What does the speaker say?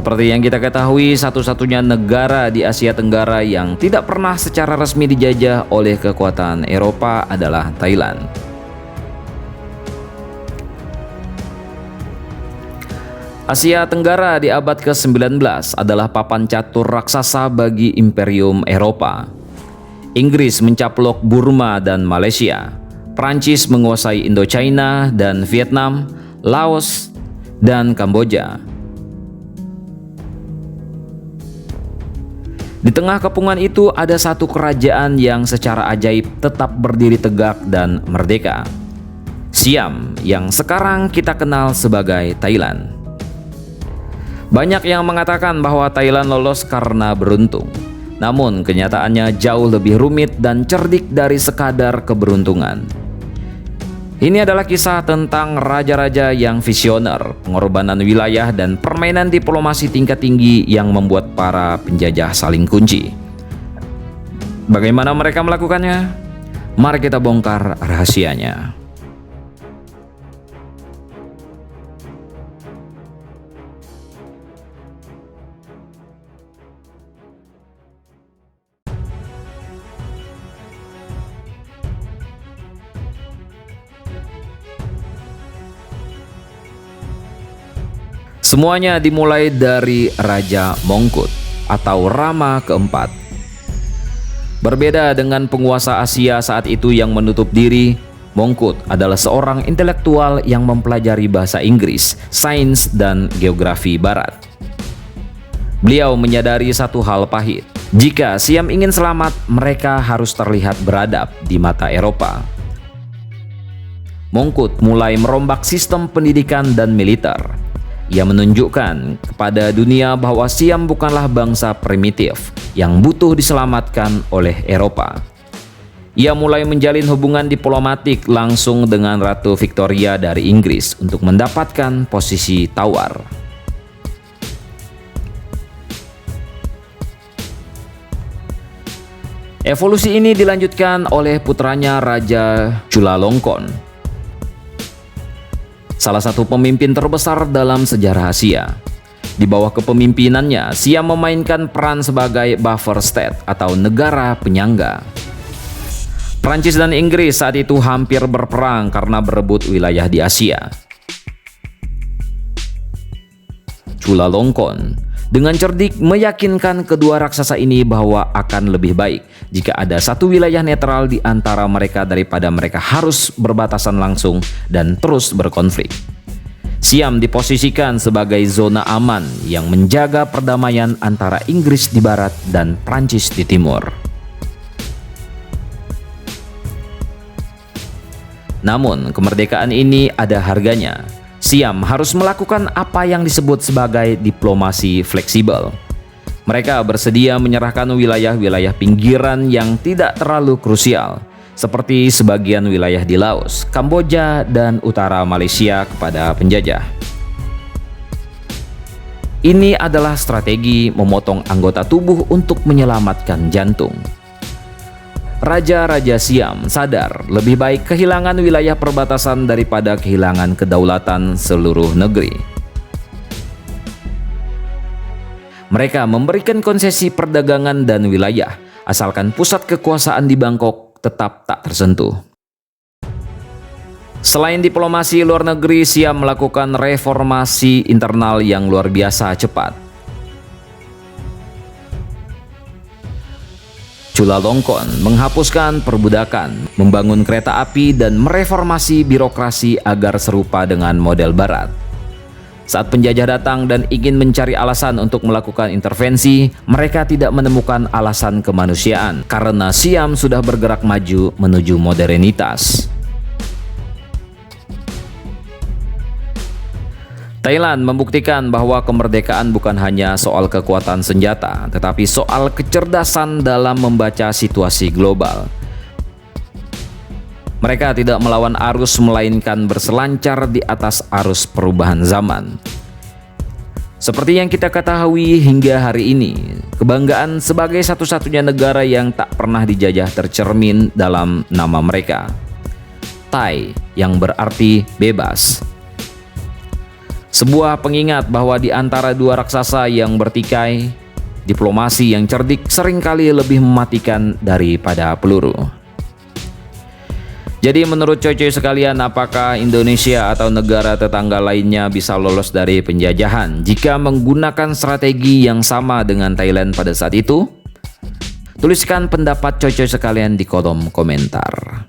Seperti yang kita ketahui, satu-satunya negara di Asia Tenggara yang tidak pernah secara resmi dijajah oleh kekuatan Eropa adalah Thailand. Asia Tenggara di abad ke-19 adalah papan catur raksasa bagi Imperium Eropa. Inggris mencaplok Burma dan Malaysia. Prancis menguasai Indochina dan Vietnam, Laos, dan Kamboja. Di tengah kepungan itu ada satu kerajaan yang secara ajaib tetap berdiri tegak dan merdeka. Siam, yang sekarang kita kenal sebagai Thailand. Banyak yang mengatakan bahwa Thailand lolos karena beruntung. Namun kenyataannya jauh lebih rumit dan cerdik dari sekadar keberuntungan. Ini adalah kisah tentang raja-raja yang visioner, pengorbanan wilayah, dan permainan diplomasi tingkat tinggi yang membuat para penjajah saling kunci. Bagaimana mereka melakukannya? Mari kita bongkar rahasianya. Semuanya dimulai dari Raja Mongkut atau Rama keempat. Berbeda dengan penguasa Asia saat itu yang menutup diri, Mongkut adalah seorang intelektual yang mempelajari bahasa Inggris, sains, dan geografi barat. Beliau menyadari satu hal pahit. Jika Siam ingin selamat, mereka harus terlihat beradab di mata Eropa. Mongkut mulai merombak sistem pendidikan dan militer. Ia menunjukkan kepada dunia bahwa Siam bukanlah bangsa primitif yang butuh diselamatkan oleh Eropa. Ia mulai menjalin hubungan diplomatik langsung dengan Ratu Victoria dari Inggris untuk mendapatkan posisi tawar. Evolusi ini dilanjutkan oleh putranya Raja Chulalongkorn, salah satu pemimpin terbesar dalam sejarah Asia. Di bawah kepemimpinannya, Siam memainkan peran sebagai buffer state atau negara penyangga. Prancis dan Inggris saat itu hampir berperang karena berebut wilayah di Asia. Chulalongkorn dengan cerdik meyakinkan kedua raksasa ini bahwa akan lebih baik jika ada satu wilayah netral di antara mereka daripada mereka harus berbatasan langsung dan terus berkonflik. Siam diposisikan sebagai zona aman yang menjaga perdamaian antara Inggris di barat dan Prancis di timur. Namun, kemerdekaan ini ada harganya. Siam harus melakukan apa yang disebut sebagai diplomasi fleksibel. Mereka bersedia menyerahkan wilayah-wilayah pinggiran yang tidak terlalu krusial, seperti sebagian wilayah di Laos, Kamboja, dan utara Malaysia kepada penjajah. Ini adalah strategi memotong anggota tubuh untuk menyelamatkan jantung. Raja-raja Siam sadar lebih baik kehilangan wilayah perbatasan daripada kehilangan kedaulatan seluruh negeri. Mereka memberikan konsesi perdagangan dan wilayah, asalkan pusat kekuasaan di Bangkok tetap tak tersentuh. Selain diplomasi luar negeri, Siam melakukan reformasi internal yang luar biasa cepat. Chulalongkorn menghapuskan perbudakan, membangun kereta api, dan mereformasi birokrasi agar serupa dengan model barat. Saat penjajah datang dan ingin mencari alasan untuk melakukan intervensi, mereka tidak menemukan alasan kemanusiaan karena Siam sudah bergerak maju menuju modernitas. Thailand membuktikan bahwa kemerdekaan bukan hanya soal kekuatan senjata, tetapi soal kecerdasan dalam membaca situasi global. Mereka tidak melawan arus, melainkan berselancar di atas arus perubahan zaman. Seperti yang kita ketahui hingga hari ini, kebanggaan sebagai satu-satunya negara yang tak pernah dijajah tercermin dalam nama mereka. Thai, yang berarti bebas. Sebuah pengingat bahwa di antara dua raksasa yang bertikai, diplomasi yang cerdik seringkali lebih mematikan daripada peluru. Jadi menurut coy-coy sekalian, apakah Indonesia atau negara tetangga lainnya bisa lolos dari penjajahan jika menggunakan strategi yang sama dengan Thailand pada saat itu? Tuliskan pendapat coy-coy sekalian di kolom komentar.